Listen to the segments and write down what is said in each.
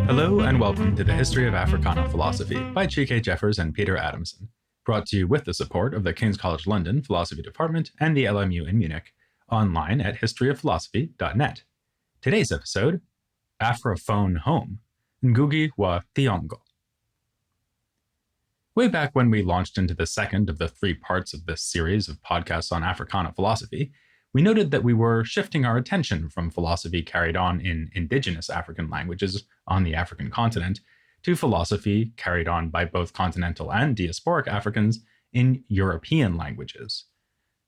Hello and welcome to the History of Africana Philosophy by Chike Jeffers and Peter Adamson, brought to you with the support of the King's College London Philosophy Department and the LMU in Munich, online at historyofphilosophy.net. Today's episode, Afrophone Home, Ngũgĩ wa Thiong'o. Way back when we launched into the second of the 3 parts of this series of podcasts on Africana philosophy, we noted that we were shifting our attention from philosophy carried on in indigenous African languages on the African continent to philosophy carried on by both continental and diasporic Africans in European languages.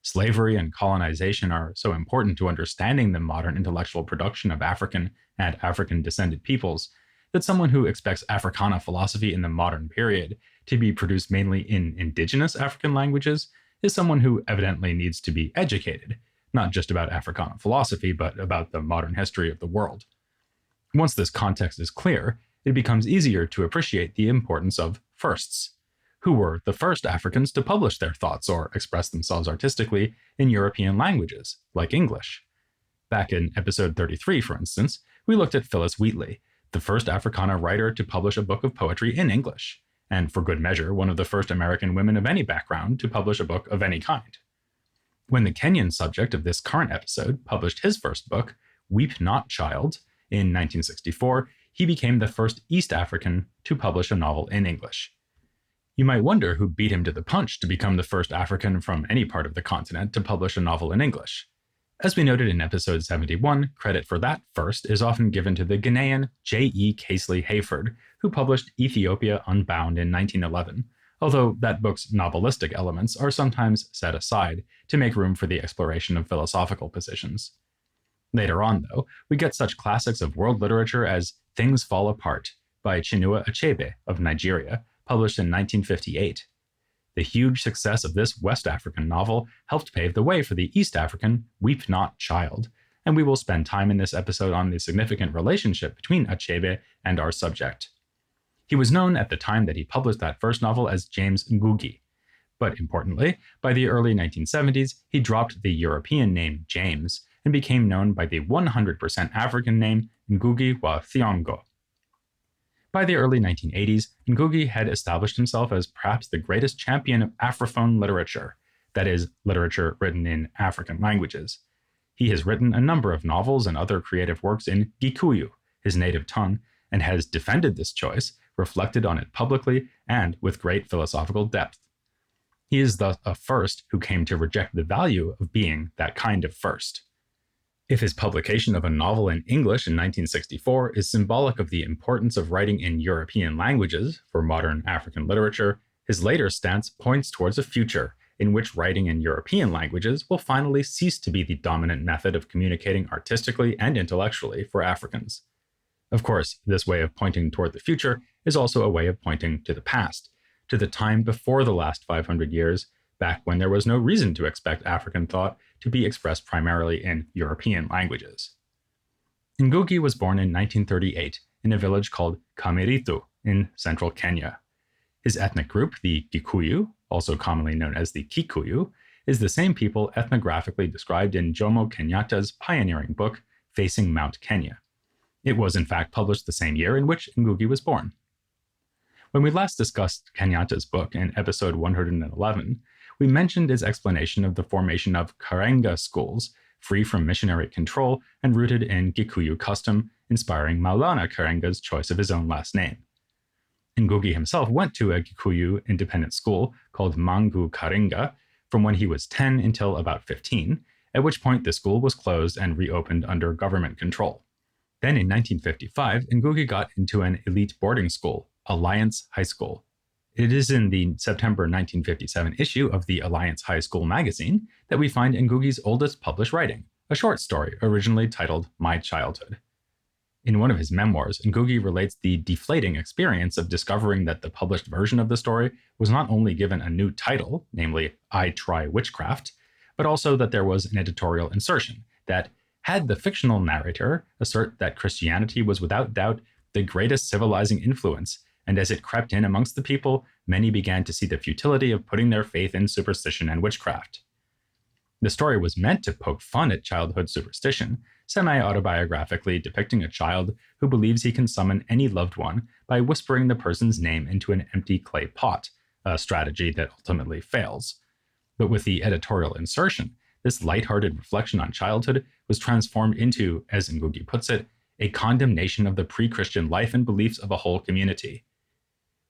Slavery and colonization are so important to understanding the modern intellectual production of African and African-descended peoples that someone who expects Africana philosophy in the modern period to be produced mainly in indigenous African languages is someone who evidently needs to be educated, not just about Africana philosophy, but about the modern history of the world. Once this context is clear, it becomes easier to appreciate the importance of firsts. Who were the first Africans to publish their thoughts or express themselves artistically in European languages, like English? Back in episode 33, for instance, we looked at Phyllis Wheatley, the first Africana writer to publish a book of poetry in English, and for good measure, one of the first American women of any background to publish a book of any kind. When the Kenyan subject of this current episode published his first book, Weep Not Child, in 1964, he became the first East African to publish a novel in English. You might wonder who beat him to the punch to become the first African from any part of the continent to publish a novel in English. As we noted in episode 71, credit for that first is often given to the Ghanaian J.E. Casely Hayford, who published Ethiopia Unbound in 1911, although that book's novelistic elements are sometimes set aside to make room for the exploration of philosophical positions. Later on, though, we get such classics of world literature as Things Fall Apart by Chinua Achebe of Nigeria, published in 1958. The huge success of this West African novel helped pave the way for the East African Weep Not Child, and we will spend time in this episode on the significant relationship between Achebe and our subject. He was known at the time that he published that first novel as James Ngũgĩ, but importantly, by the early 1970s, he dropped the European name James and became known by the 100% African name Ngũgĩ wa Thiong'o. By the early 1980s, Ngũgĩ had established himself as perhaps the greatest champion of Afrophone literature, that is, literature written in African languages. He has written a number of novels and other creative works in Gikuyu, his native tongue, and has defended this choice, reflected on it publicly, and with great philosophical depth. He is thus a first who came to reject the value of being that kind of first. If his publication of a novel in English in 1964 is symbolic of the importance of writing in European languages for modern African literature, his later stance points towards a future in which writing in European languages will finally cease to be the dominant method of communicating artistically and intellectually for Africans. Of course, this way of pointing toward the future is also a way of pointing to the past, to the time before the last 500 years, back when there was no reason to expect African thought to be expressed primarily in European languages. Ngũgĩ was born in 1938 in a village called Kamiritu in central Kenya. His ethnic group, the Gikuyu, also commonly known as the Kikuyu, is the same people ethnographically described in Jomo Kenyatta's pioneering book, Facing Mount Kenya. It was in fact published the same year in which Ngũgĩ was born. When we last discussed Kenyatta's book in episode 111, we mentioned his explanation of the formation of Karenga schools, free from missionary control and rooted in Gikuyu custom, inspiring Maulana Karenga's choice of his own last name. Ngũgĩ himself went to a Gikuyu independent school called Mangu Karenga from when he was 10 until about 15, at which point the school was closed and reopened under government control. Then in 1955, Ngũgĩ got into an elite boarding school, Alliance High School. It is in the September 1957 issue of the Alliance High School magazine that we find Ngũgĩ's oldest published writing, a short story originally titled My Childhood. In one of his memoirs, Ngũgĩ relates the deflating experience of discovering that the published version of the story was not only given a new title, namely I Try Witchcraft, but also that there was an editorial insertion that had the fictional narrator assert that Christianity was without doubt the greatest civilizing influence, and as it crept in amongst the people, many began to see the futility of putting their faith in superstition and witchcraft. The story was meant to poke fun at childhood superstition, semi-autobiographically depicting a child who believes he can summon any loved one by whispering the person's name into an empty clay pot, a strategy that ultimately fails. But with the editorial insertion, this lighthearted reflection on childhood was transformed into, as Ngũgĩ puts it, a condemnation of the pre-Christian life and beliefs of a whole community.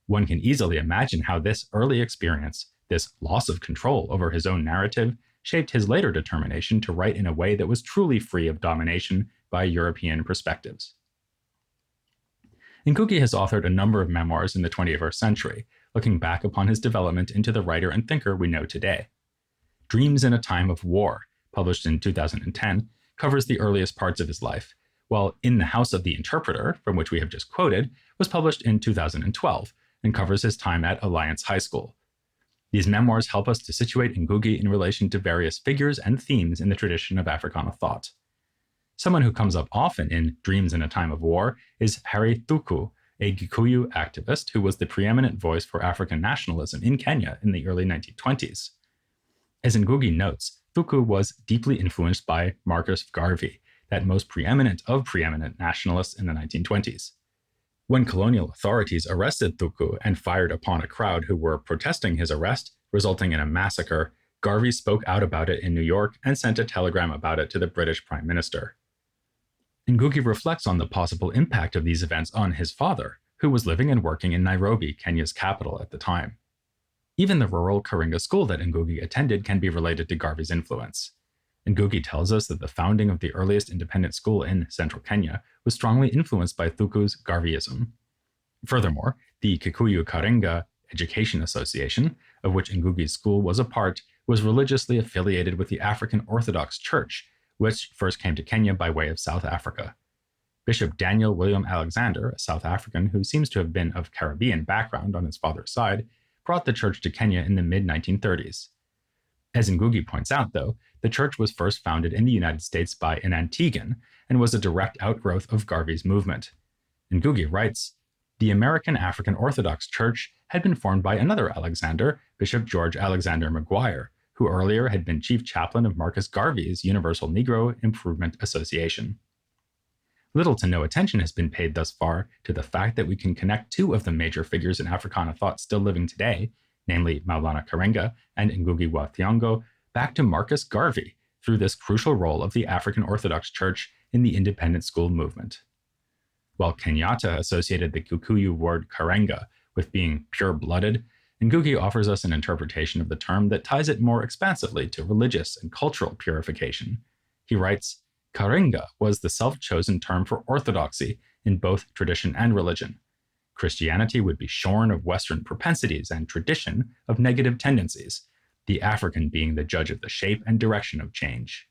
One can easily imagine how this early experience, this loss of control over his own narrative, shaped his later determination to write in a way that was truly free of domination by European perspectives. Ngũgĩ has authored a number of memoirs in the 21st century, looking back upon his development into the writer and thinker we know today. Dreams in a Time of War, published in 2010, covers the earliest parts of his life, while In the House of the Interpreter, from which we have just quoted, was published in 2012 and covers his time at Alliance High School. These memoirs help us to situate Ngũgĩ in relation to various figures and themes in the tradition of Africana thought. Someone who comes up often in Dreams in a Time of War is Harry Thuku, a Gikuyu activist who was the preeminent voice for African nationalism in Kenya in the early 1920s. As Ngũgĩ notes, Thuku was deeply influenced by Marcus Garvey, that most preeminent of preeminent nationalists in the 1920s. When colonial authorities arrested Thuku and fired upon a crowd who were protesting his arrest, resulting in a massacre, Garvey spoke out about it in New York and sent a telegram about it to the British Prime Minister. Ngũgĩ reflects on the possible impact of these events on his father, who was living and working in Nairobi, Kenya's capital at the time. Even the rural Karinga school that Ngũgĩ attended can be related to Garvey's influence. Ngũgĩ tells us that the founding of the earliest independent school in central Kenya was strongly influenced by Thuku's Garveyism. Furthermore, the Kikuyu Karinga Education Association, of which Ngũgĩ's school was a part, was religiously affiliated with the African Orthodox Church, which first came to Kenya by way of South Africa. Bishop Daniel William Alexander, a South African who seems to have been of Caribbean background on his father's side, brought the church to Kenya in the mid-1930s. As Ngũgĩ points out, though, the church was first founded in the United States by an Antiguan and was a direct outgrowth of Garvey's movement. Ngũgĩ writes, "The American African Orthodox Church had been formed by another Alexander, Bishop George Alexander Maguire, who earlier had been chief chaplain of Marcus Garvey's Universal Negro Improvement Association." Little to no attention has been paid thus far to the fact that we can connect two of the major figures in Africana thought still living today, namely Maulana Karenga and Ngũgĩ wa Thiong'o, back to Marcus Garvey through this crucial role of the African Orthodox Church in the independent school movement. While Kenyatta associated the Kikuyu word Karenga with being pure-blooded, Ngũgĩ offers us an interpretation of the term that ties it more expansively to religious and cultural purification. He writes, "Karenga was the self-chosen term for orthodoxy in both tradition and religion. Christianity would be shorn of Western propensities and tradition of negative tendencies, the African being the judge of the shape and direction of change."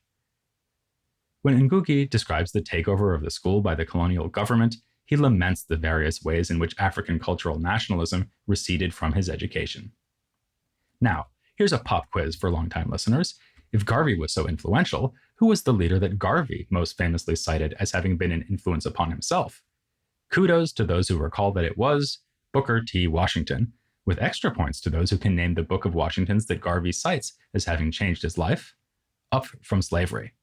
When Ngũgĩ describes the takeover of the school by the colonial government, he laments the various ways in which African cultural nationalism receded from his education. Now, here's a pop quiz for longtime listeners. If Garvey was so influential, who was the leader that Garvey most famously cited as having been an influence upon himself? Kudos to those who recall that it was Booker T. Washington, with extra points to those who can name the book of Washington's that Garvey cites as having changed his life. Up from Slavery.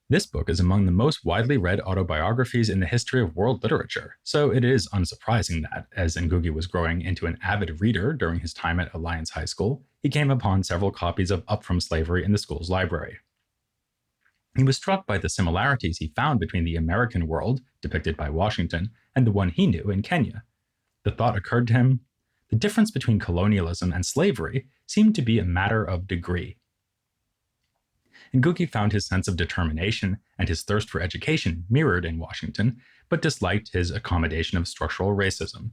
This book is among the most widely read autobiographies in the history of world literature, so it is unsurprising that, as Ngũgĩ was growing into an avid reader during his time at Alliance High School, he came upon several copies of Up from Slavery in the school's library. He was struck by the similarities he found between the American world, depicted by Washington, and the one he knew in Kenya. The thought occurred to him, the difference between colonialism and slavery seemed to be a matter of degree. Ngũgĩ found his sense of determination and his thirst for education mirrored in Washington, but disliked his accommodation of structural racism.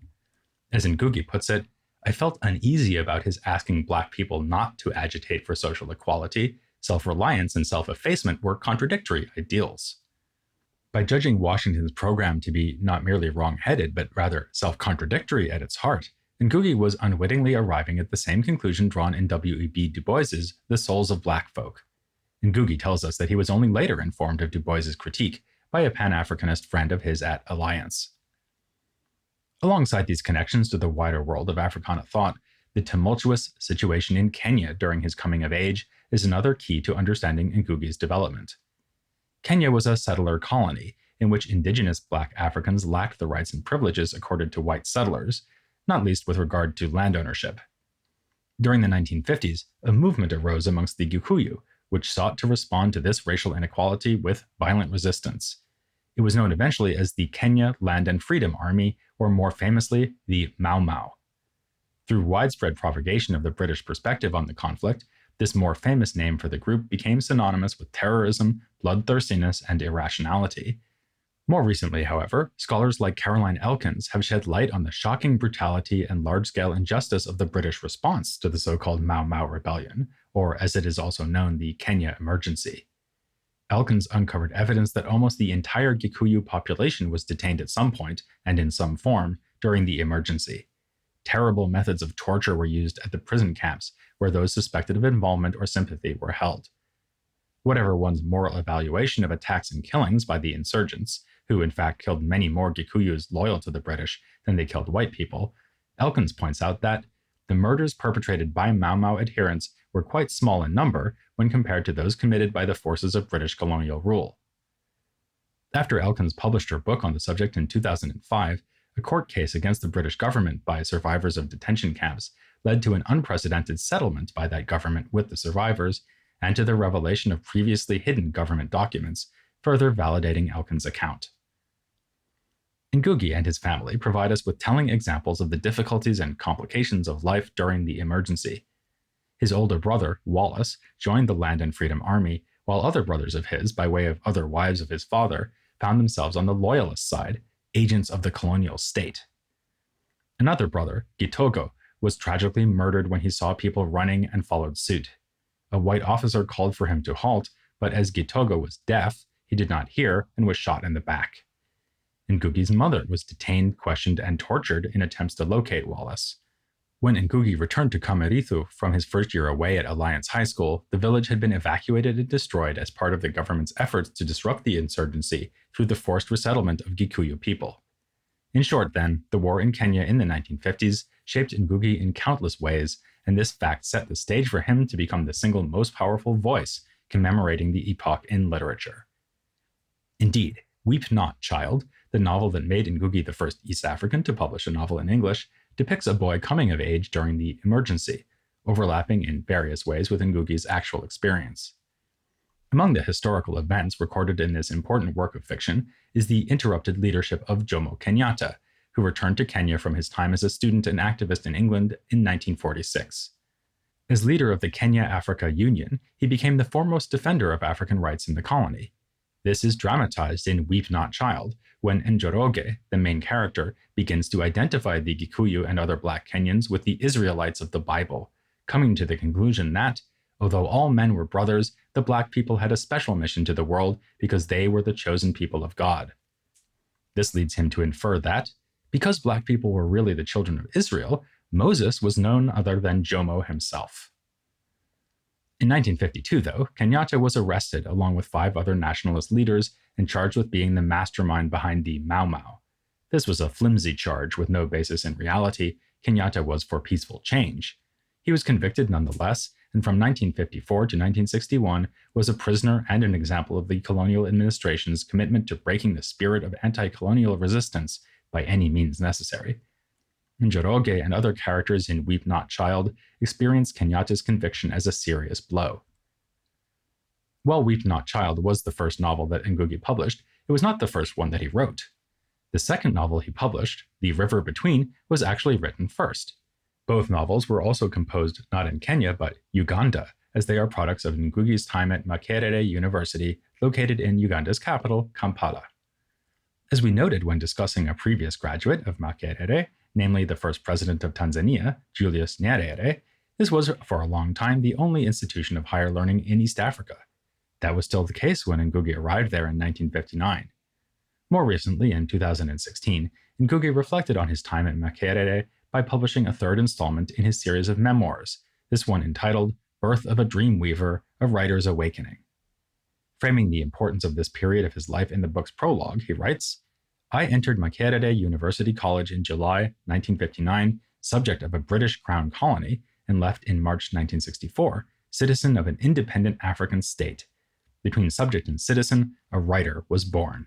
As Ngũgĩ puts it, "I felt uneasy about his asking Black people not to agitate for social equality. Self-reliance and self-effacement were contradictory ideals." By judging Washington's program to be not merely wrong-headed, but rather self-contradictory at its heart, Ngũgĩ was unwittingly arriving at the same conclusion drawn in W.E.B. Du Bois's The Souls of Black Folk. Ngũgĩ tells us that he was only later informed of Du Bois's critique by a Pan-Africanist friend of his at Alliance. Alongside these connections to the wider world of Africana thought, the tumultuous situation in Kenya during his coming of age is another key to understanding Ngũgĩ's development. Kenya was a settler colony in which indigenous Black Africans lacked the rights and privileges accorded to white settlers, not least with regard to land ownership. During the 1950s, a movement arose amongst the Gikuyu, which sought to respond to this racial inequality with violent resistance. It was known eventually as the Kenya Land and Freedom Army, or more famously, the Mau Mau. Through widespread propagation of the British perspective on the conflict, this more famous name for the group became synonymous with terrorism, bloodthirstiness, and irrationality. More recently, however, scholars like Caroline Elkins have shed light on the shocking brutality and large-scale injustice of the British response to the so-called Mau Mau Rebellion, or as it is also known, the Kenya Emergency. Elkins uncovered evidence that almost the entire Gikuyu population was detained at some point, and in some form, during the emergency. Terrible methods of torture were used at the prison camps, where those suspected of involvement or sympathy were held. Whatever one's moral evaluation of attacks and killings by the insurgents, who in fact killed many more Gikuyus loyal to the British than they killed white people, Elkins points out that the murders perpetrated by Mau Mau adherents were quite small in number when compared to those committed by the forces of British colonial rule. After Elkins published her book on the subject in 2005, a court case against the British government by survivors of detention camps led to an unprecedented settlement by that government with the survivors and to the revelation of previously hidden government documents, further validating Elkins' account. Ngũgĩ and his family provide us with telling examples of the difficulties and complications of life during the emergency. His older brother, Wallace, joined the Land and Freedom Army, while other brothers of his, by way of other wives of his father, found themselves on the Loyalist side, agents of the colonial state. Another brother, Thiong'o, was tragically murdered when he saw people running and followed suit. A white officer called for him to halt, but as Thiong'o was deaf, he did not hear and was shot in the back. Ngũgĩ's mother was detained, questioned, and tortured in attempts to locate Wallace. When Ngũgĩ returned to Kamerithu from his first year away at Alliance High School, the village had been evacuated and destroyed as part of the government's efforts to disrupt the insurgency through the forced resettlement of Gikuyu people. In short, then, the war in Kenya in the 1950s shaped Ngũgĩ in countless ways, and this fact set the stage for him to become the single most powerful voice commemorating the epoch in literature. Indeed, Weep Not, Child, the novel that made Ngũgĩ the first East African to publish a novel in English, depicts a boy coming of age during the emergency, overlapping in various ways with Ngũgĩ's actual experience. Among the historical events recorded in this important work of fiction is the interrupted leadership of Jomo Kenyatta, who returned to Kenya from his time as a student and activist in England in 1946. As leader of the Kenya-Africa Union, he became the foremost defender of African rights in the colony. This is dramatized in Weep Not, Child, when Njoroge, the main character, begins to identify the Gikuyu and other Black Kenyans with the Israelites of the Bible, coming to the conclusion that, although all men were brothers, the Black people had a special mission to the world because they were the chosen people of God. This leads him to infer that, because Black people were really the children of Israel, Moses was none other than Jomo himself. In 1952, though, Kenyatta was arrested along with 5 other nationalist leaders and charged with being the mastermind behind the Mau Mau. This was a flimsy charge with no basis in reality. Kenyatta was for peaceful change. He was convicted nonetheless, and from 1954 to 1961 was a prisoner and an example of the colonial administration's commitment to breaking the spirit of anti-colonial resistance by any means necessary. Njoroge and other characters in Weep Not, Child experienced Kenyatta's conviction as a serious blow. While Weep Not, Child was the first novel that Ngũgĩ published, it was not the first one that he wrote. The second novel he published, The River Between, was actually written first. Both novels were also composed not in Kenya but Uganda, as they are products of Ngũgĩ's time at Makerere University, located in Uganda's capital, Kampala. As we noted when discussing a previous graduate of Makerere, namely the first president of Tanzania, Julius Nyerere, this was for a long time the only institution of higher learning in East Africa. That was still the case when Ngũgĩ arrived there in 1959. More recently, in 2016, Ngũgĩ reflected on his time at Makerere by publishing a third installment in his series of memoirs, this one entitled Birth of a Dream Weaver, A Writer's Awakening. Framing the importance of this period of his life in the book's prologue, he writes, I entered Makerere University College in July 1959, subject of a British Crown colony, and left in March 1964, citizen of an independent African state. Between subject and citizen, a writer was born.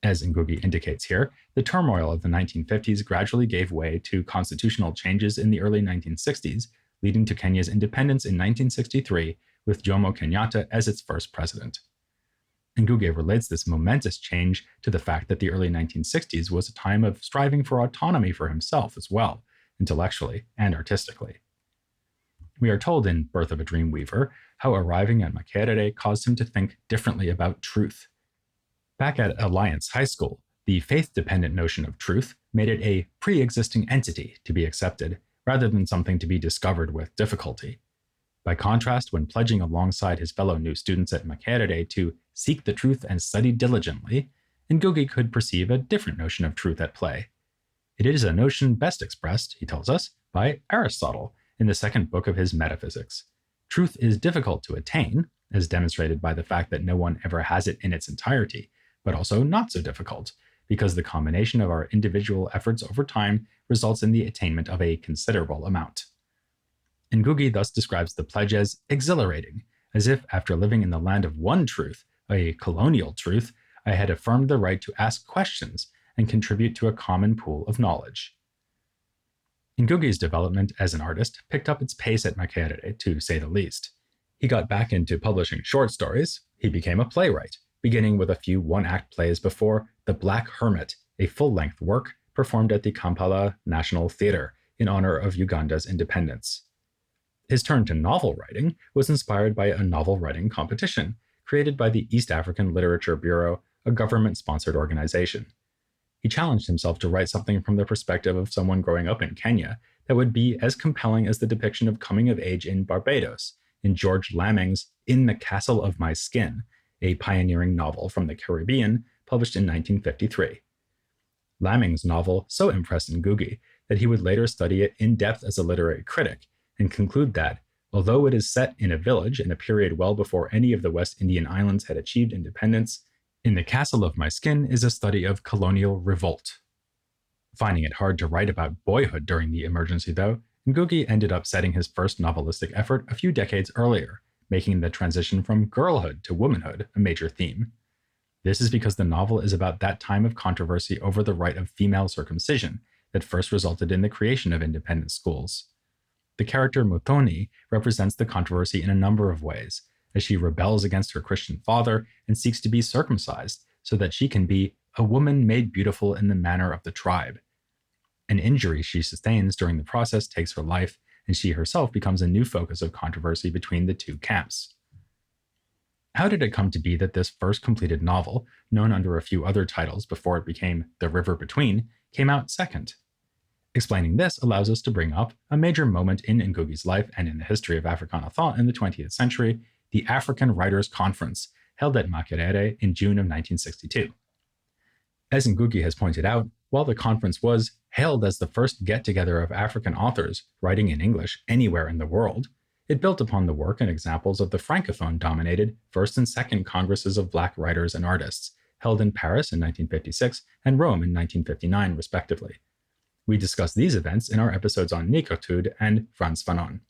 As Ngũgĩ indicates here, the turmoil of the 1950s gradually gave way to constitutional changes in the early 1960s, leading to Kenya's independence in 1963, with Jomo Kenyatta as its first president. Ngũgĩ relates this momentous change to the fact that the early 1960s was a time of striving for autonomy for himself as well, intellectually and artistically. We are told in Birth of a Dreamweaver how arriving at Makerere caused him to think differently about truth. Back at Alliance High School, the faith-dependent notion of truth made it a pre-existing entity to be accepted, rather than something to be discovered with difficulty. By contrast, when pledging alongside his fellow new students at Makerere to seek the truth and study diligently, Ngũgĩ could perceive a different notion of truth at play. It is a notion best expressed, he tells us, by Aristotle in the second book of his Metaphysics. Truth is difficult to attain, as demonstrated by the fact that no one ever has it in its entirety, but also not so difficult, because the combination of our individual efforts over time results in the attainment of a considerable amount. Ngũgĩ thus describes the pledge as exhilarating, as if after living in the land of one truth, a colonial truth, I had affirmed the right to ask questions and contribute to a common pool of knowledge. Ngũgĩ's development as an artist picked up its pace at Makerere, to say the least. He got back into publishing short stories. He became a playwright, beginning with a few one-act plays before The Black Hermit, a full-length work performed at the Kampala National Theatre in honor of Uganda's independence. His turn to novel writing was inspired by a novel writing competition created by the East African Literature Bureau, a government-sponsored organization. He challenged himself to write something from the perspective of someone growing up in Kenya that would be as compelling as the depiction of coming of age in Barbados in George Lamming's In the Castle of My Skin, a pioneering novel from the Caribbean published in 1953. Lamming's novel so impressed Ngũgĩ that he would later study it in depth as a literary critic and conclude that, although it is set in a village in a period well before any of the West Indian islands had achieved independence, In the Castle of My Skin is a study of colonial revolt. Finding it hard to write about boyhood during the emergency, though, Ngũgĩ ended up setting his first novelistic effort a few decades earlier, making the transition from girlhood to womanhood a major theme. This is because the novel is about that time of controversy over the right of female circumcision that first resulted in the creation of independent schools. The character Muthoni represents the controversy in a number of ways, as she rebels against her Christian father and seeks to be circumcised so that she can be a woman made beautiful in the manner of the tribe. An injury she sustains during the process takes her life, and she herself becomes a new focus of controversy between the two camps. How did it come to be that this first completed novel, known under a few other titles before it became The River Between, came out second? Explaining this allows us to bring up a major moment in Ngũgĩ's life and in the history of Africana thought in the 20th century, the African Writers' Conference, held at Makerere in June of 1962. As Ngũgĩ has pointed out, while the conference was hailed as the first get-together of African authors writing in English anywhere in the world, it built upon the work and examples of the Francophone-dominated First and Second Congresses of Black Writers and Artists, held in Paris in 1956 and Rome in 1959, respectively. We discuss these events in our episodes on Négritude and Frantz Fanon.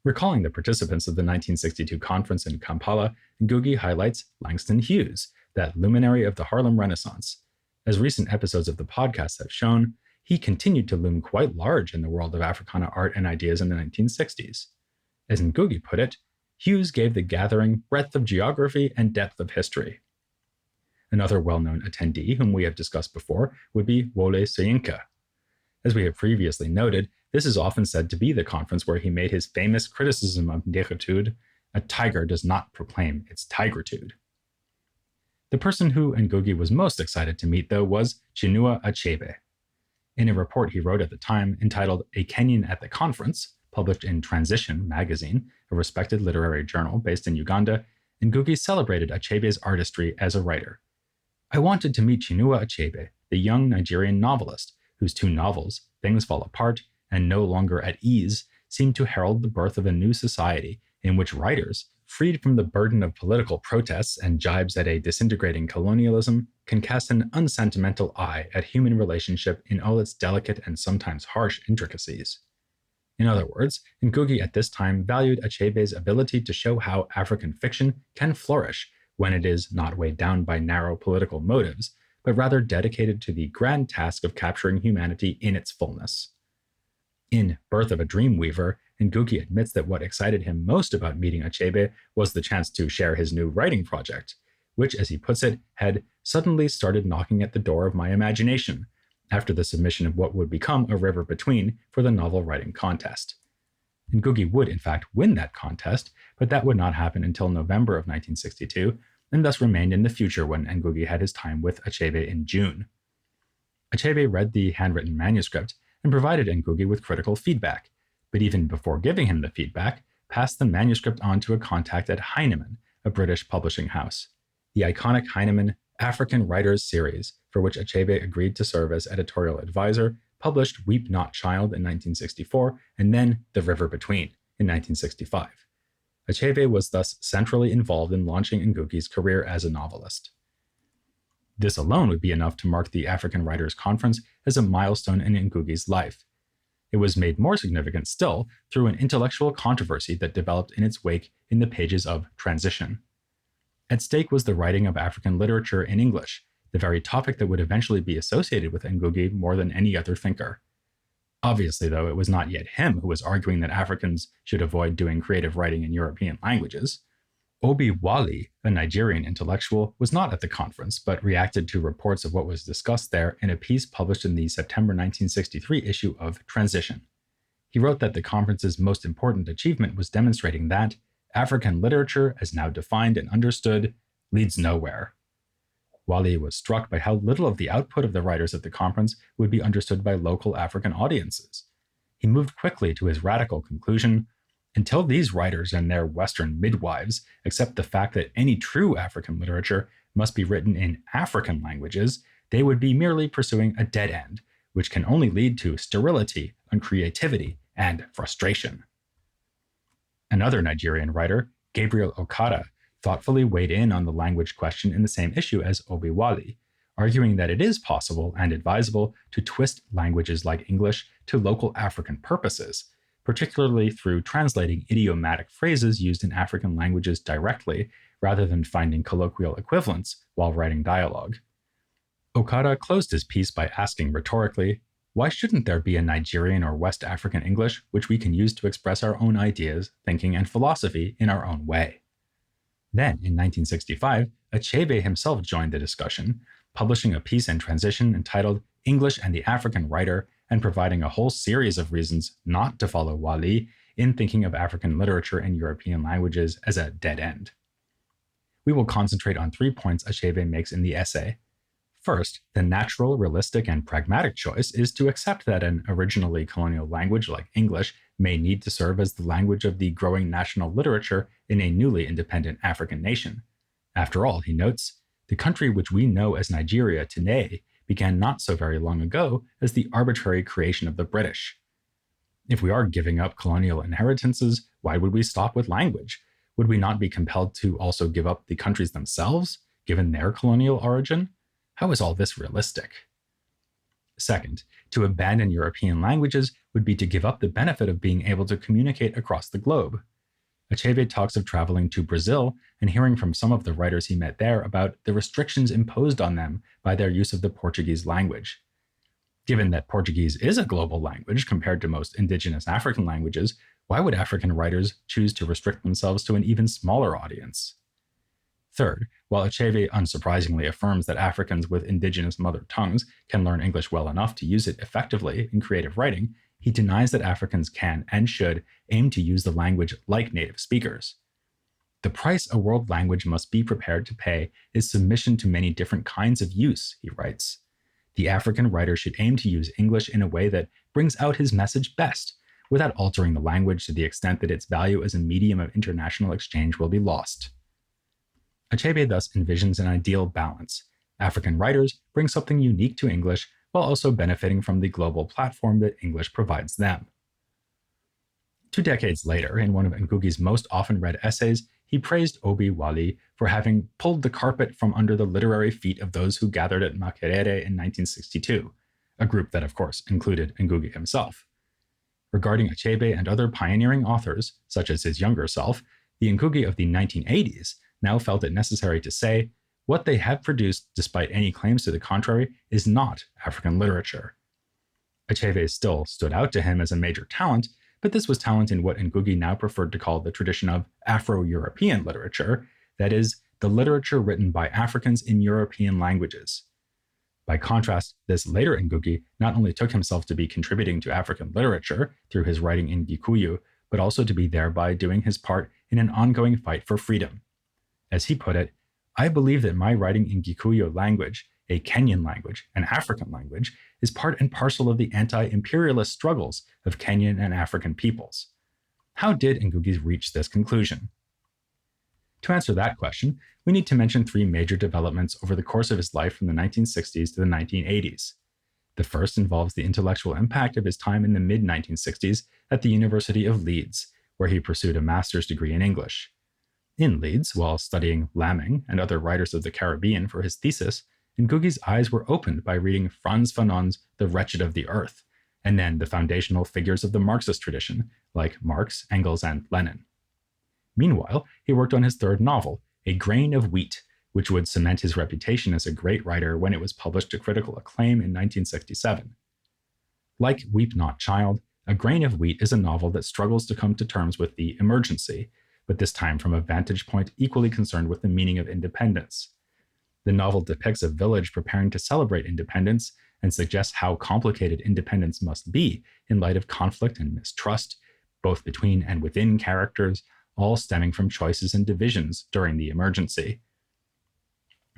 Recalling the participants of the 1962 conference in Kampala, Ngũgĩ highlights Langston Hughes, that luminary of the Harlem Renaissance. As recent episodes of the podcast have shown, he continued to loom quite large in the world of Africana art and ideas in the 1960s. As Ngũgĩ put it, Hughes gave the gathering breadth of geography and depth of history. Another well-known attendee whom we have discussed before would be Wole Soyinka. As we have previously noted, this is often said to be the conference where he made his famous criticism of Négritude, a tiger does not proclaim its tigritude. The person who Ngũgĩ was most excited to meet, though, was Chinua Achebe. In a report he wrote at the time entitled A Kenyan at the Conference, published in Transition magazine, a respected literary journal based in Uganda, Ngũgĩ celebrated Achebe's artistry as a writer. I wanted to meet Chinua Achebe, the young Nigerian novelist, whose two novels, Things Fall Apart and No Longer at Ease, seem to herald the birth of a new society in which writers, freed from the burden of political protests and jibes at a disintegrating colonialism, can cast an unsentimental eye at human relationship in all its delicate and sometimes harsh intricacies. In other words, Ngũgĩ at this time valued Achebe's ability to show how African fiction can flourish when it is not weighed down by narrow political motives, but rather dedicated to the grand task of capturing humanity in its fullness. In Birth of a Dream Weaver, Ngũgĩ admits that what excited him most about meeting Achebe was the chance to share his new writing project, which, as he puts it, had suddenly started knocking at the door of my imagination after the submission of what would become A River Between for the novel writing contest. Ngũgĩ would, in fact, win that contest, but that would not happen until November of 1962, and thus remained in the future when Ngũgĩ had his time with Achebe in June. Achebe read the handwritten manuscript and provided Ngũgĩ with critical feedback, but even before giving him the feedback, passed the manuscript on to a contact at Heinemann, a British publishing house. The iconic Heinemann African Writers series, for which Achebe agreed to serve as editorial advisor, published Weep Not Child in 1964 and then The River Between in 1965. Achebe was thus centrally involved in launching Ngũgĩ's career as a novelist. This alone would be enough to mark the African Writers' Conference as a milestone in Ngũgĩ's life. It was made more significant still through an intellectual controversy that developed in its wake in the pages of Transition. At stake was the writing of African literature in English, the very topic that would eventually be associated with Ngũgĩ more than any other thinker. Obviously, though, it was not yet him who was arguing that Africans should avoid doing creative writing in European languages. Obi Wale, a Nigerian intellectual, was not at the conference, but reacted to reports of what was discussed there in a piece published in the September 1963 issue of Transition. He wrote that the conference's most important achievement was demonstrating that African literature, as now defined and understood, leads nowhere. Wale was struck by how little of the output of the writers at the conference would be understood by local African audiences. He moved quickly to his radical conclusion: until these writers and their Western midwives accept the fact that any true African literature must be written in African languages, they would be merely pursuing a dead end, which can only lead to sterility, uncreativity, and frustration. Another Nigerian writer, Gabriel Okada, thoughtfully weighed in on the language question in the same issue as Obi Wale, arguing that it is possible and advisable to twist languages like English to local African purposes, particularly through translating idiomatic phrases used in African languages directly, rather than finding colloquial equivalents while writing dialogue. Okada closed his piece by asking rhetorically, why shouldn't there be a Nigerian or West African English which we can use to express our own ideas, thinking, and philosophy in our own way? Then, in 1965, Achebe himself joined the discussion, publishing a piece in Transition entitled English and the African Writer, and providing a whole series of reasons not to follow Wale in thinking of African literature in European languages as a dead end. We will concentrate on 3 points Achebe makes in the essay. First, the natural, realistic, and pragmatic choice is to accept that an originally colonial language like English may need to serve as the language of the growing national literature in a newly independent African nation. After all, he notes, the country which we know as Nigeria today began not so very long ago as the arbitrary creation of the British. If we are giving up colonial inheritances, why would we stop with language? Would we not be compelled to also give up the countries themselves, given their colonial origin? How is all this realistic? Second, to abandon European languages would be to give up the benefit of being able to communicate across the globe. Achebe talks of traveling to Brazil and hearing from some of the writers he met there about the restrictions imposed on them by their use of the Portuguese language. Given that Portuguese is a global language compared to most indigenous African languages, why would African writers choose to restrict themselves to an even smaller audience? Third, while Achebe unsurprisingly affirms that Africans with indigenous mother tongues can learn English well enough to use it effectively in creative writing, he denies that Africans can and should aim to use the language like native speakers. The price a world language must be prepared to pay is submission to many different kinds of use, he writes. The African writer should aim to use English in a way that brings out his message best, without altering the language to the extent that its value as a medium of international exchange will be lost. Achebe thus envisions an ideal balance. African writers bring something unique to English while also benefiting from the global platform that English provides them. 2 decades later, in one of Ngũgĩ's most often read essays, he praised Obi Wale for having pulled the carpet from under the literary feet of those who gathered at Makerere in 1962, a group that of course included Ngũgĩ himself. Regarding Achebe and other pioneering authors, such as his younger self, the Ngũgĩ of the 1980s now felt it necessary to say, what they have produced, despite any claims to the contrary, is not African literature. Achebe still stood out to him as a major talent, but this was talent in what Ngũgĩ now preferred to call the tradition of Afro-European literature, that is, the literature written by Africans in European languages. By contrast, this later Ngũgĩ not only took himself to be contributing to African literature through his writing in Gikuyu, but also to be thereby doing his part in an ongoing fight for freedom. As he put it, I believe that my writing in Gikuyu language, a Kenyan language, an African language, is part and parcel of the anti-imperialist struggles of Kenyan and African peoples. How did Ngũgĩ reach this conclusion? To answer that question, we need to mention three major developments over the course of his life from the 1960s to the 1980s. The first involves the intellectual impact of his time in the mid-1960s at the University of Leeds, where he pursued a master's degree in English. In Leeds, while studying Laming and other writers of the Caribbean for his thesis, Ngũgĩ's eyes were opened by reading Frantz Fanon's The Wretched of the Earth, and then the foundational figures of the Marxist tradition, like Marx, Engels, and Lenin. Meanwhile, he worked on his third novel, A Grain of Wheat, which would cement his reputation as a great writer when it was published to critical acclaim in 1967. Like Weep Not Child, A Grain of Wheat is a novel that struggles to come to terms with the emergency, but this time from a vantage point equally concerned with the meaning of independence. The novel depicts a village preparing to celebrate independence and suggests how complicated independence must be in light of conflict and mistrust, both between and within characters, all stemming from choices and divisions during the emergency.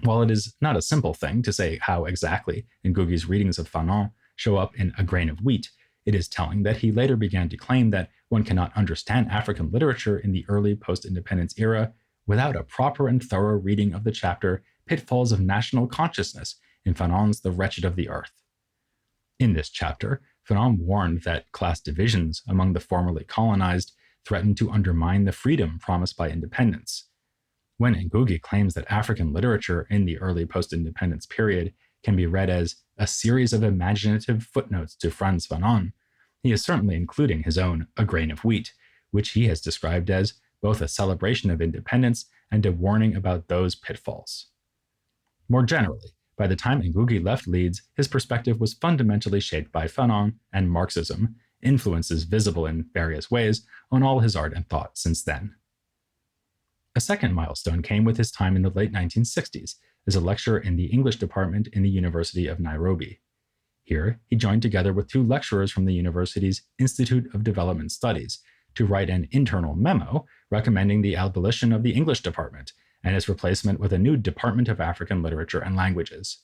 While it is not a simple thing to say how exactly Ngũgĩ's readings of Fanon show up in A Grain of Wheat, it is telling that he later began to claim that one cannot understand African literature in the early post-independence era without a proper and thorough reading of the chapter Pitfalls of National Consciousness in Fanon's The Wretched of the Earth. In this chapter, Fanon warned that class divisions among the formerly colonized threatened to undermine the freedom promised by independence. When Ngũgĩ claims that African literature in the early post-independence period can be read as a series of imaginative footnotes to Frantz Fanon, he is certainly including his own A Grain of Wheat, which he has described as both a celebration of independence and a warning about those pitfalls. More generally, by the time Ngũgĩ left Leeds, his perspective was fundamentally shaped by Fanon and Marxism, influences visible in various ways on all his art and thought since then. A second milestone came with his time in the late 1960s as a lecturer in the English department in the University of Nairobi. Here, he joined together with two lecturers from the university's Institute of Development Studies to write an internal memo recommending the abolition of the English department and its replacement with a new Department of African Literature and Languages.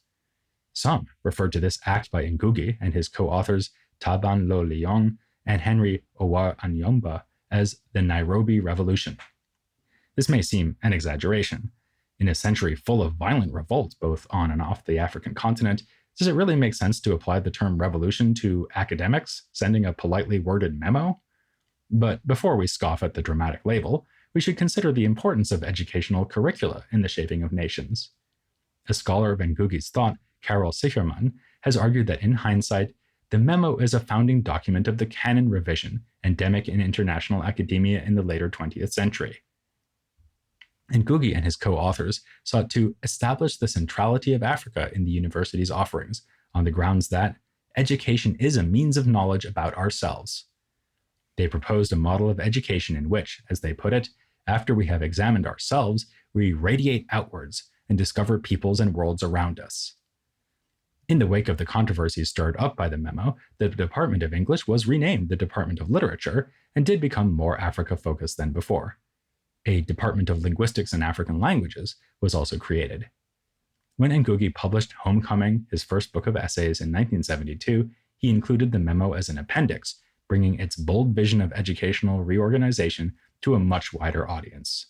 Some referred to this act by Ngũgĩ and his co-authors Taban Lo Leong and Henry Owar Anyomba as the Nairobi Revolution. This may seem an exaggeration. In a century full of violent revolt both on and off the African continent, does it really make sense to apply the term revolution to academics sending a politely worded memo? But before we scoff at the dramatic label, we should consider the importance of educational curricula in the shaping of nations. A scholar of Ngũgĩ's thought, Carol Sicherman, has argued that in hindsight, the memo is a founding document of the canon revision endemic in international academia in the later 20th century. Ngũgĩ and his co-authors sought to establish the centrality of Africa in the university's offerings on the grounds that education is a means of knowledge about ourselves. They proposed a model of education in which, as they put it, after we have examined ourselves, we radiate outwards and discover peoples and worlds around us. In the wake of the controversies stirred up by the memo, the Department of English was renamed the Department of Literature and did become more Africa-focused than before. A Department of Linguistics and African Languages was also created. When Ngũgĩ published Homecoming, his first book of essays, in 1972, he included the memo as an appendix, bringing its bold vision of educational reorganization to a much wider audience.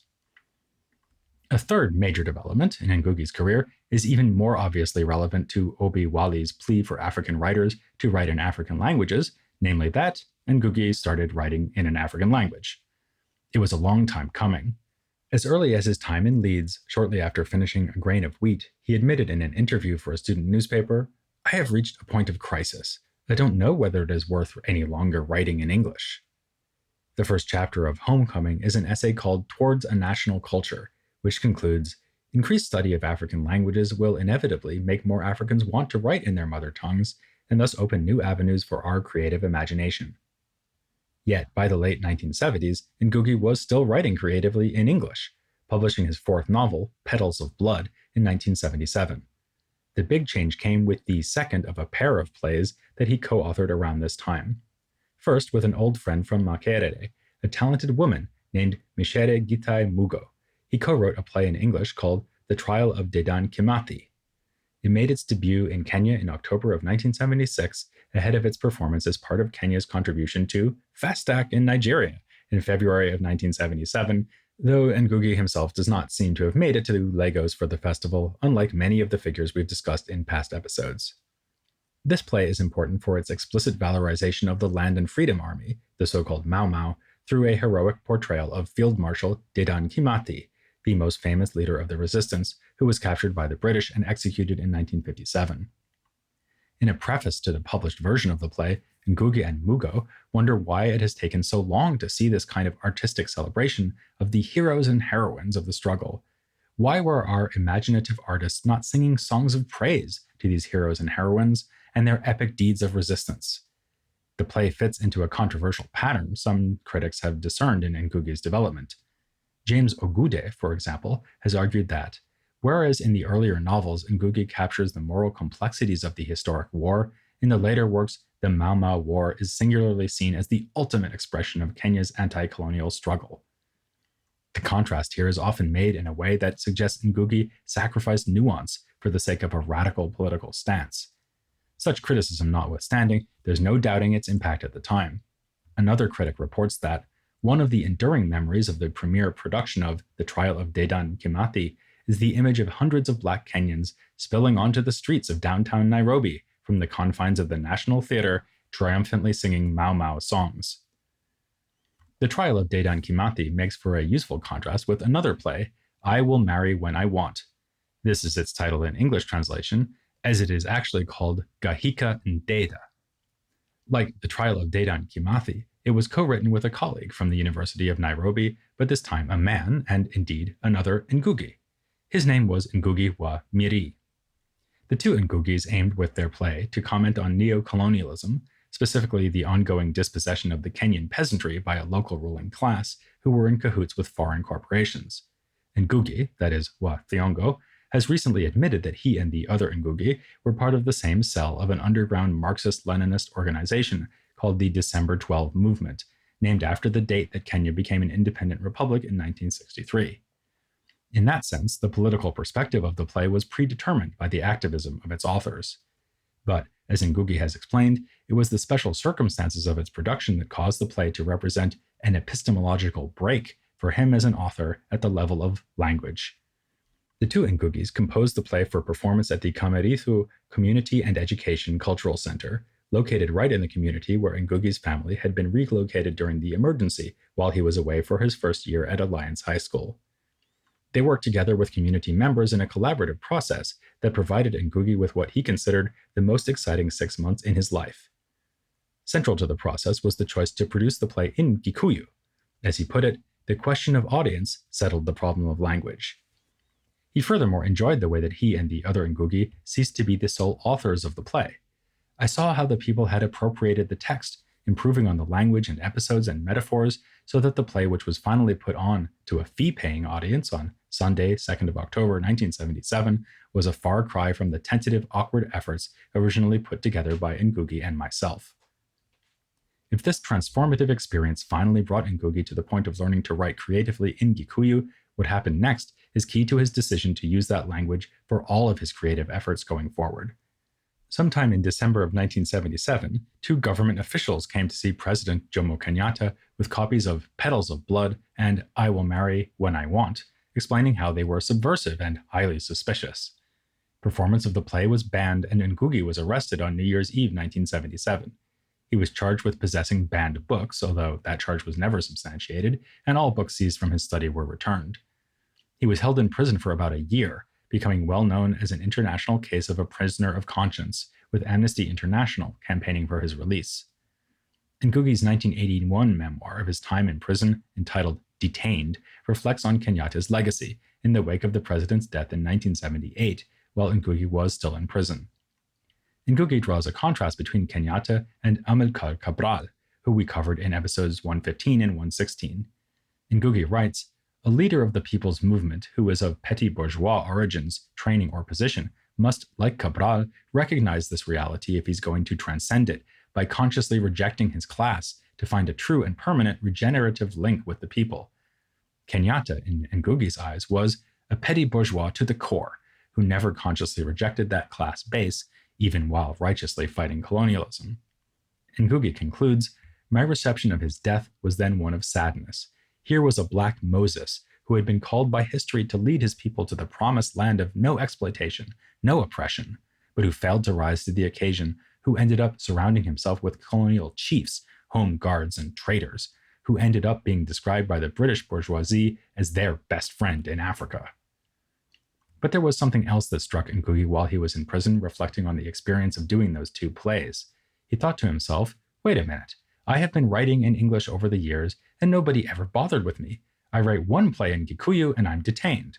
A third major development in Ngũgĩ's career is even more obviously relevant to Obi Wale's plea for African writers to write in African languages, namely that Ngũgĩ started writing in an African language. It was a long time coming. As early as his time in Leeds, shortly after finishing A Grain of Wheat, he admitted in an interview for a student newspaper, "I have reached a point of crisis, I don't know whether it is worth any longer writing in English. The first chapter of Homecoming is an essay called Towards a National Culture, which concludes, increased study of African languages will inevitably make more Africans want to write in their mother tongues and thus open new avenues for our creative imagination. Yet, by the late 1970s, Ngũgĩ was still writing creatively in English, publishing his fourth novel, Petals of Blood, in 1977. The big change came with the second of a pair of plays that he co-authored around this time. First, with an old friend from Makerere, a talented woman named Michere Gitai Mugo, he co-wrote a play in English called The Trial of Dedan Kimathi. It made its debut in Kenya in October of 1976, ahead of its performance as part of Kenya's contribution to FESTAC in Nigeria in February of 1977, though Ngũgĩ himself does not seem to have made it to Lagos for the festival, unlike many of the figures we've discussed in past episodes. This play is important for its explicit valorization of the Land and Freedom Army, the so-called Mau Mau, through a heroic portrayal of Field Marshal Dedan Kimathi, the most famous leader of the resistance, who was captured by the British and executed in 1957. In a preface to the published version of the play, Ngũgĩ and Mugo wonder why it has taken so long to see this kind of artistic celebration of the heroes and heroines of the struggle. Why were our imaginative artists not singing songs of praise to these heroes and heroines and their epic deeds of resistance? The play fits into a controversial pattern some critics have discerned in Ngũgĩ's development. James Ogude, for example, has argued that, whereas in the earlier novels Ngũgĩ captures the moral complexities of the historic war, in the later works the Mau Mau War is singularly seen as the ultimate expression of Kenya's anti-colonial struggle. The contrast here is often made in a way that suggests Ngũgĩ sacrificed nuance for the sake of a radical political stance. Such criticism notwithstanding, there's no doubting its impact at the time. Another critic reports that one of the enduring memories of the premiere production of The Trial of Dedan Kimathi is the image of hundreds of Black Kenyans spilling onto the streets of downtown Nairobi from the confines of the National Theatre, triumphantly singing Mau Mau songs. The Trial of Dedan Kimathi makes for a useful contrast with another play, I Will Marry When I Want. This is its title in English translation, as it is actually called Gahika Ndeda. Like The Trial of Dedan Kimathi, it was co-written with a colleague from the University of Nairobi, but this time a man, and indeed another Ngũgĩ. His name was Ngũgĩ wa Miri. The two Ngũgĩs aimed with their play to comment on neo-colonialism, specifically the ongoing dispossession of the Kenyan peasantry by a local ruling class who were in cahoots with foreign corporations. Ngũgĩ, that is, wa Thiong'o, has recently admitted that he and the other Ngũgĩ were part of the same cell of an underground Marxist-Leninist organization called the December 12 Movement, named after the date that Kenya became an independent republic in 1963. In that sense, the political perspective of the play was predetermined by the activism of its authors. But, as Ngũgĩ has explained, it was the special circumstances of its production that caused the play to represent an epistemological break for him as an author at the level of language. The two Ngũgĩs composed the play for performance at the Kamerithu Community and Education Cultural Center, located right in the community where Ngũgĩ's family had been relocated during the emergency while he was away for his first year at Alliance High School. They worked together with community members in a collaborative process that provided Ngũgĩ with what he considered the most exciting 6 months in his life. Central to the process was the choice to produce the play in Gikuyu. As he put it, the question of audience settled the problem of language. He furthermore enjoyed the way that he and the other Ngũgĩ ceased to be the sole authors of the play. I saw how the people had appropriated the text, improving on the language and episodes and metaphors so that the play, which was finally put on to a fee-paying audience on Sunday, 2nd of October 1977, was a far cry from the tentative, awkward efforts originally put together by Ngũgĩ and myself. If this transformative experience finally brought Ngũgĩ to the point of learning to write creatively in Gikuyu, what happened next is key to his decision to use that language for all of his creative efforts going forward. Sometime in December of 1977, two government officials came to see President Jomo Kenyatta with copies of Petals of Blood and I Will Marry When I Want, explaining how they were subversive and highly suspicious. Performance of the play was banned and Ngũgĩ was arrested on New Year's Eve 1977. He was charged with possessing banned books, although that charge was never substantiated, and all books seized from his study were returned. He was held in prison for about a year, becoming well known as an international case of a prisoner of conscience, with Amnesty International campaigning for his release. Ngũgĩ's 1981 memoir of his time in prison, entitled Detained, reflects on Kenyatta's legacy in the wake of the president's death in 1978, while Ngũgĩ was still in prison. Ngũgĩ draws a contrast between Kenyatta and Amilcar Cabral, who we covered in episodes 115 and 116. Ngũgĩ writes, "A leader of the people's movement who is of petty bourgeois origins, training, or position must, like Cabral, recognize this reality if he's going to transcend it by consciously rejecting his class to find a true and permanent regenerative link with the people." Kenyatta, in Ngũgĩ's eyes, was a petty bourgeois to the core, who never consciously rejected that class base, even while righteously fighting colonialism. Ngũgĩ concludes, "My reception of his death was then one of sadness. Here was a black Moses who had been called by history to lead his people to the promised land of no exploitation, no oppression, but who failed to rise to the occasion, who ended up surrounding himself with colonial chiefs, home guards, and traitors, who ended up being described by the British bourgeoisie as their best friend in Africa." But there was something else that struck Ngũgĩ while he was in prison, reflecting on the experience of doing those two plays. He thought to himself, wait a minute, I have been writing in English over the years, and nobody ever bothered with me. I write one play in Gikuyu, and I'm detained.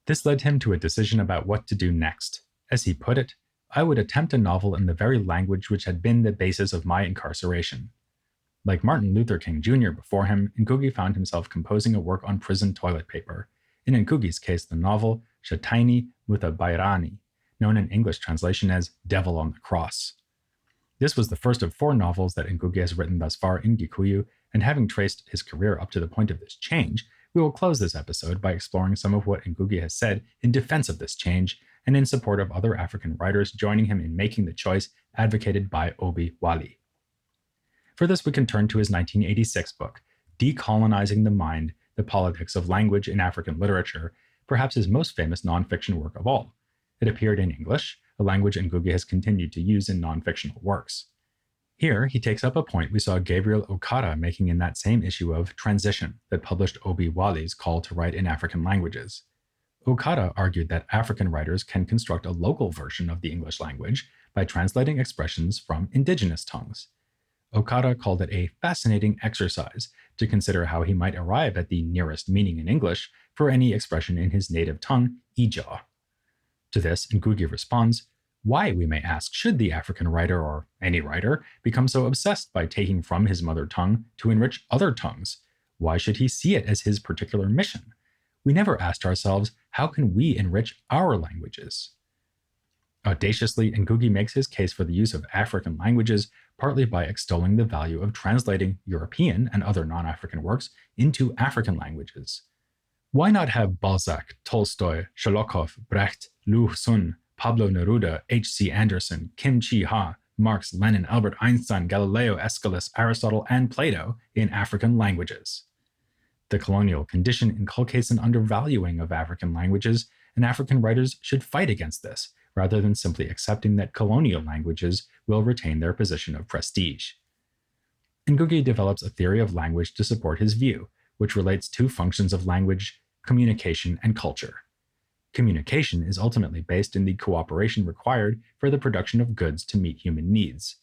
This led him to a decision about what to do next. As he put it, I would attempt a novel in the very language which had been the basis of my incarceration. Like Martin Luther King Jr. before him, Ngũgĩ found himself composing a work on prison toilet paper. In Ngũgĩ's case, the novel Shetani Mutabairani, known in English translation as Devil on the Cross. This was the first of 4 novels that Ngũgĩ has written thus far in Gikuyu, and having traced his career up to the point of this change, we will close this episode by exploring some of what Ngũgĩ has said in defense of this change and in support of other African writers joining him in making the choice advocated by Obi Wali. For this, we can turn to his 1986 book, Decolonizing the Mind, the Politics of Language in African Literature, perhaps his most famous nonfiction work of all. It appeared in English, a language Ngũgĩ has continued to use in nonfictional works. Here, he takes up a point we saw Gabriel Okara making in that same issue of Transition that published Obi Wali's call to write in African languages. Okara argued that African writers can construct a local version of the English language by translating expressions from indigenous tongues. Okara called it a fascinating exercise to consider how he might arrive at the nearest meaning in English for any expression in his native tongue, Ijaw. To this, Ngũgĩ responds, why, we may ask, should the African writer, or any writer, become so obsessed by taking from his mother tongue to enrich other tongues? Why should he see it as his particular mission? We never asked ourselves, how can we enrich our languages? Audaciously, Ngũgĩ makes his case for the use of African languages partly by extolling the value of translating European and other non-African works into African languages. Why not have Balzac, Tolstoy, Sholokov, Brecht, Lu Sun, Pablo Neruda, H.C. Andersen, Kim Chi-ha, Marx, Lenin, Albert Einstein, Galileo, Aeschylus, Aristotle, and Plato in African languages? The colonial condition inculcates an undervaluing of African languages, and African writers should fight against this, rather than simply accepting that colonial languages will retain their position of prestige. Ngũgĩ develops a theory of language to support his view, which relates two functions of language: communication and culture. Communication is ultimately based in the cooperation required for the production of goods to meet human needs.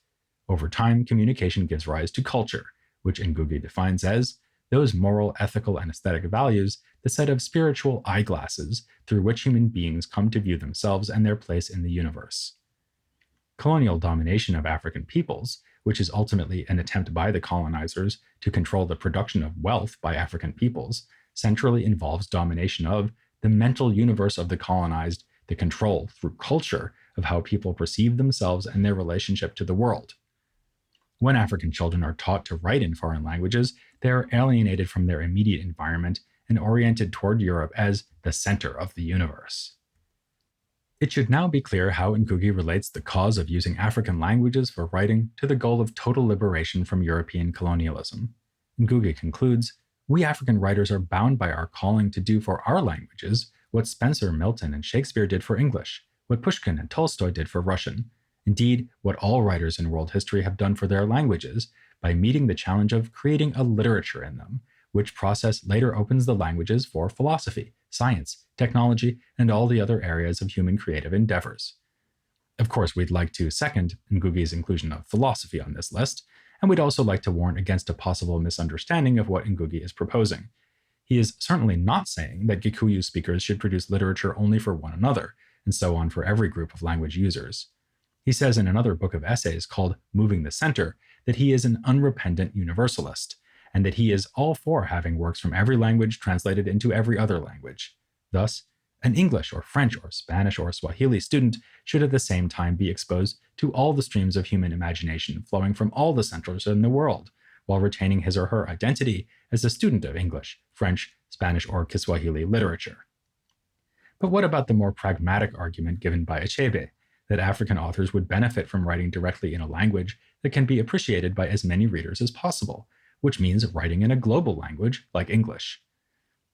Over time, communication gives rise to culture, which Ngũgĩ defines as those moral, ethical, and aesthetic values, the set of spiritual eyeglasses through which human beings come to view themselves and their place in the universe. Colonial domination of African peoples, which is ultimately an attempt by the colonizers to control the production of wealth by African peoples, centrally involves domination of the mental universe of the colonized, the control through culture of how people perceive themselves and their relationship to the world. When African children are taught to write in foreign languages, they are alienated from their immediate environment and oriented toward Europe as the center of the universe. It should now be clear how Ngũgĩ relates the cause of using African languages for writing to the goal of total liberation from European colonialism. Ngũgĩ concludes, we African writers are bound by our calling to do for our languages what Spencer, Milton, and Shakespeare did for English, what Pushkin and Tolstoy did for Russian, indeed, what all writers in world history have done for their languages by meeting the challenge of creating a literature in them, which process later opens the languages for philosophy, science, technology, and all the other areas of human creative endeavors. Of course, we'd like to second Ngũgĩ's inclusion of philosophy on this list, and we'd also like to warn against a possible misunderstanding of what Ngũgĩ is proposing. He is certainly not saying that Gikuyu speakers should produce literature only for one another, and so on for every group of language users. He says in another book of essays called Moving the Center that he is an unrepentant universalist, and that he is all for having works from every language translated into every other language. Thus, an English or French or Spanish or Swahili student should at the same time be exposed to all the streams of human imagination flowing from all the centers in the world, while retaining his or her identity as a student of English, French, Spanish, or Kiswahili literature. But what about the more pragmatic argument given by Achebe, that African authors would benefit from writing directly in a language that can be appreciated by as many readers as possible, which means writing in a global language like English?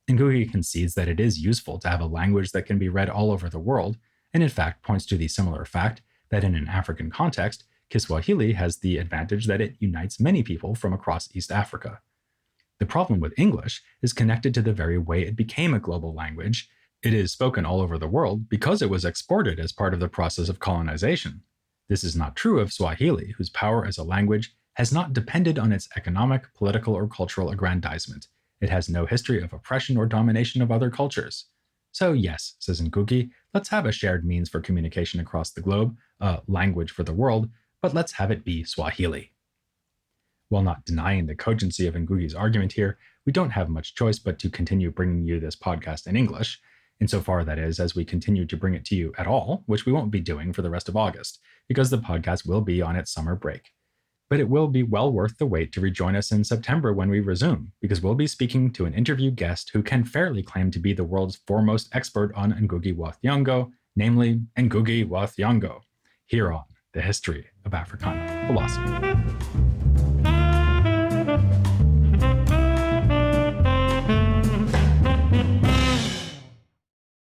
Ngũgĩ concedes that it is useful to have a language that can be read all over the world, and in fact points to the similar fact that in an African context, Kiswahili has the advantage that it unites many people from across East Africa. The problem with English is connected to the very way it became a global language. It is spoken all over the world because it was exported as part of the process of colonization. This is not true of Swahili, whose power as a language has not depended on its economic, political, or cultural aggrandizement. It has no history of oppression or domination of other cultures. So yes, says Ngũgĩ, let's have a shared means for communication across the globe, a language for the world, but let's have it be Swahili. While not denying the cogency of Ngũgĩ's argument here, we don't have much choice but to continue bringing you this podcast in English, insofar that is, as we continue to bring it to you at all, which we won't be doing for the rest of August, because the podcast will be on its summer break. But it will be well worth the wait to rejoin us in September when we resume, because we'll be speaking to an interviewed guest who can fairly claim to be the world's foremost expert on Ngũgĩ wa Thiong'o, namely Ngũgĩ wa Thiong'o, here on The History of Africana Philosophy.